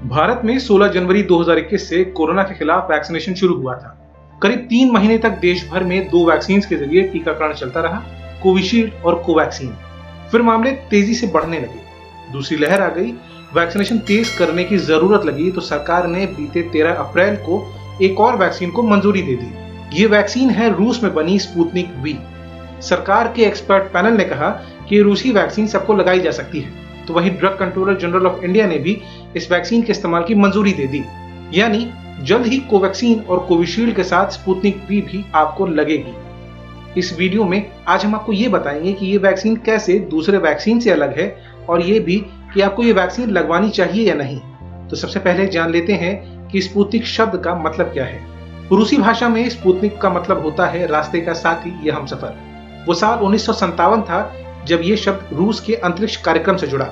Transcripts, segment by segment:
भारत में 16 जनवरी 2021 से कोरोना के खिलाफ वैक्सीनेशन शुरू हुआ था। करीब 3 महीने तक देश भर में 2 वैक्सीन के जरिए टीकाकरण चलता रहा, कोविशील्ड और कोवैक्सीन। फिर मामले तेजी से बढ़ने लगे, दूसरी लहर आ गई, वैक्सीनेशन तेज करने की जरूरत लगी तो सरकार ने बीते 13 अप्रैल को एक और वैक्सीन को मंजूरी दे दी। ये वैक्सीन है रूस में बनी स्पुतनिक वी। सरकार के एक्सपर्ट पैनल ने कहा कि रूसी वैक्सीन सबको लगाई जा सकती है, तो वहीं drug controller general of India ने भी इस वैक्सीन के इस्तेमाल की मंजूरी दे दी। यानी जल्द ही कोवैक्सीन और कोविशील्ड के साथ स्पुतनिक वी भी आपको लगेगी। इस वीडियो में आज हम आपको ये बताएंगे कि ये वैक्सीन कैसे दूसरे वैक्सीन से अलग है और ये भी कि आपको ये वैक्सीन लगवानी चाहिए या नहीं। तो सबसे पहले जान लेते हैं कि स्पुतनिक शब्द का मतलब क्या है। रूसी भाषा में स्पुतनिक का मतलब होता है रास्ते का साथी या हमसफर। वो साल 1957 था जब ये शब्द रूस के अंतरिक्ष कार्यक्रम से जुड़ा।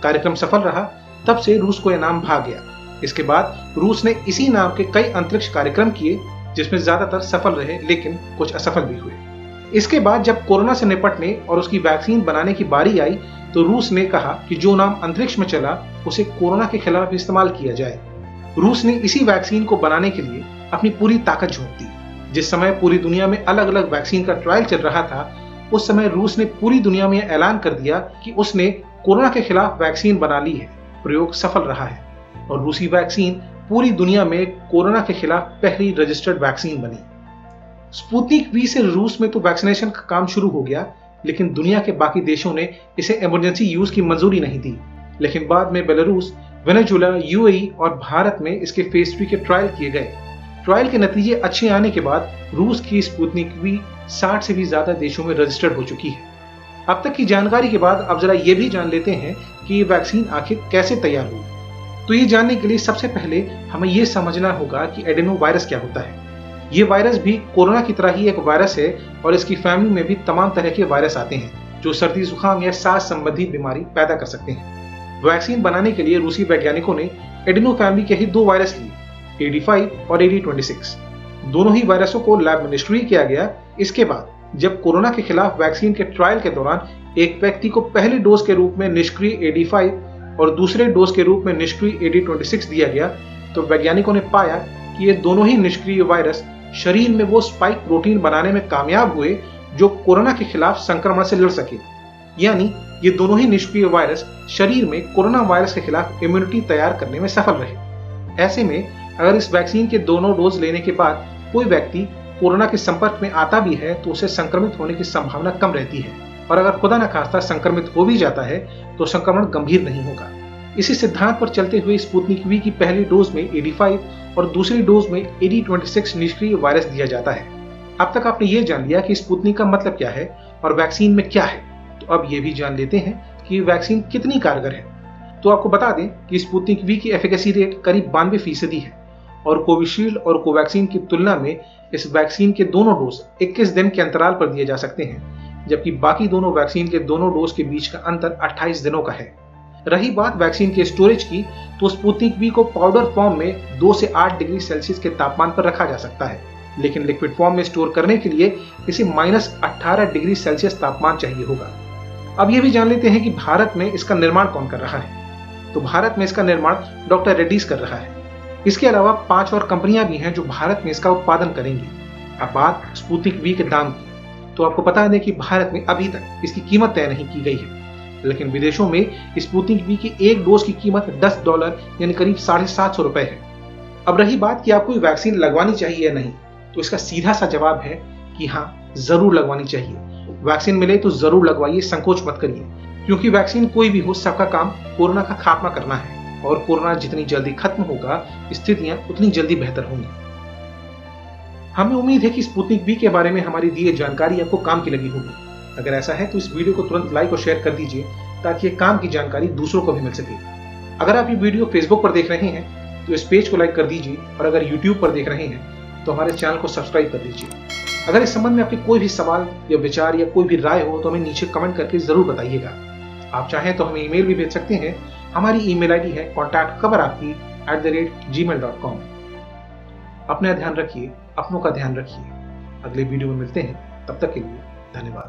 कार्यक्रम सफल रहा, तब से रूस को यह नाम भा गया। इसके बाद रूस ने इसी नाम के कई अंतरिक्ष कार्यक्रम किए, जिसमें ज्यादातर सफल रहे लेकिन कुछ असफल भी हुए। इसके बाद जब कोरोना से निपटने और उसकी वैक्सीन बनाने की बारी आई तो रूस ने कहा कि जो नाम अंतरिक्ष में चला उसे कोरोना के खिलाफ इस्तेमाल किया जाए। रूस ने इसी वैक्सीन को बनाने के लिए अपनी पूरी ताकत झोंक दी। जिस समय पूरी दुनिया में अलग अलग वैक्सीन का ट्रायल चल रहा था, उस समय रूस ने पूरी दुनिया में ऐलान कर दिया कि उसने कोरोना के खिलाफ वैक्सीन बना ली है। प्रयोग सफल रहा है और रूसी वैक्सीन पूरी दुनिया में कोरोना के खिलाफ पहली रजिस्टर्ड वैक्सीन बनी। स्पुतनिक वी से रूस में तो वैक्सीनेशन का काम शुरू हो गया, लेकिन दुनिया के बाकी देशों ने इसे इमरजेंसी यूज की मंजूरी नहीं दी। लेकिन बाद में बेलारूस, वेनेजुएला, यूएई और भारत में इसके फेज 3 के ट्रायल किए गए। ट्रायल के नतीजे अच्छे आने के बाद रूस की स्पुतनिक वी 60 से भी ज्यादा देशों में रजिस्टर्ड हो चुकी है। अब तक की जानकारी के बाद अब जरा ये भी जान लेते हैं कि ये वैक्सीन आखिर कैसे तैयार हुई। तो ये जानने के लिए सबसे पहले हमें ये समझना होगा कि एडेनो वायरस क्या होता है। ये वायरस भी कोरोना की तरह ही एक वायरस है और इसकी फैमिली में भी तमाम तरह के वायरस आते हैं जो सर्दी जुकाम या सांस संबंधी बीमारी पैदा कर सकते हैं। वैक्सीन बनाने के लिए रूसी वैज्ञानिकों ने एडेनो फैमिली के ही 2 वायरस लिए, AD5 और AD26। दोनों ही वायरसों को लैब में निष्क्रिय किया गया। इसके बाद जब कोरोना के खिलाफ वैक्सीन के ट्रायल के दौरान एक व्यक्ति को पहले डोज के रूप में निष्क्रिय AD5 और दूसरे डोज के रूप में निष्क्रिय AD26 दिया गया, तो वैज्ञानिकों ने पाया कि ये दोनों ही निष्क्रिय वायरस शरीर में वो स्पाइक प्रोटीन बनाने में कामयाब हुए जो कोरोना के खिलाफ संक्रमण से लड़ सके। यानी ये दोनों ही निष्क्रिय वायरस शरीर में कोरोना वायरस के खिलाफ इम्यूनिटी तैयार करने में सफल रहे। ऐसे में अगर इस वैक्सीन के दोनों डोज लेने के बाद कोई व्यक्ति कोरोना के संपर्क में आता भी है तो उसे संक्रमित होने की संभावना कम रहती है, और अगर खुदा न खास्ता संक्रमित हो भी जाता है तो संक्रमण गंभीर नहीं होगा। इसी सिद्धांत पर चलते हुए स्पुतनिक वी की पहली डोज में AD5 और दूसरी डोज में AD26 निष्क्रिय वायरस दिया जाता है। अब तक आपने ये जान लिया कि स्पुतनिक का मतलब क्या है और वैक्सीन में क्या है, तो अब ये भी जान लेते हैं कि वैक्सीन कितनी कारगर है। तो आपको बता दें कि स्पुतनिक वी की एफिकेसी रेट करीब 92% है और कोविशील्ड और कोवैक्सीन की तुलना में इस वैक्सीन के दोनों डोज 21 दिन के अंतराल पर दिए जा सकते हैं, जबकि बाकी दोनों वैक्सीन के दोनों डोज के बीच का अंतर 28 दिनों का है। रही बात वैक्सीन के स्टोरेज की, तो स्पुतनिक वी को पाउडर फॉर्म में 2 से 8 डिग्री सेल्सियस के तापमान पर रखा जा सकता है, लेकिन लिक्विड फॉर्म में स्टोर करने के लिए इसे -18 डिग्री सेल्सियस तापमान चाहिए होगा। अब ये भी जान लेते हैं कि भारत में इसका निर्माण कौन कर रहा है। तो भारत में इसका निर्माण डॉक्टर रेड्डीज कर रहा है। इसके अलावा 5 और कंपनियां भी हैं जो भारत में इसका उत्पादन करेंगी। अब बात स्पुतनिक वी के दाम की, तो आपको बता दें कि भारत में अभी तक इसकी कीमत तय नहीं की गई है, लेकिन विदेशों में स्पुतनिक वी की एक डोज की कीमत $10 यानी करीब 750 रुपए है। अब रही बात कि आपको वैक्सीन लगवानी चाहिए या नहीं, तो इसका सीधा सा जवाब है कि हाँ, जरूर लगवानी चाहिए। वैक्सीन मिले तो जरूर लगवाइए, संकोच मत करिए, क्योंकि वैक्सीन कोई भी हो, सबका काम कोरोना का खात्मा करना है और कोरोना जितनी जल्दी खत्म होगा, स्थितियां उतनी जल्दी बेहतर होंगी। हमें उम्मीद है कि स्पुतनिक वी के बारे में हमारी दी गई जानकारी आपको काम की लगी होगी। अगर ऐसा है तो इस वीडियो को तुरंत लाइक और शेयर कर दीजिए ताकि ये काम की जानकारी दूसरों को भी मिल सके। अगर आप ये वीडियो फेसबुक पर देख रहे हैं तो इस पेज को लाइक कर दीजिए, और अगर यूट्यूब पर देख रहे हैं तो हमारे चैनल को सब्सक्राइब कर दीजिए। अगर इस संबंध में आपके कोई भी सवाल या विचार या कोई भी राय हो तो हमें नीचे कमेंट करके जरूर बताइएगा। आप चाहें तो हमें ईमेल भी भेज सकते हैं। हमारी ईमेल आईडी है contactkhabarapki@gmail.com। अपना ध्यान रखिए, अपनों का ध्यान रखिए। अगले वीडियो में मिलते हैं, तब तक के लिए धन्यवाद।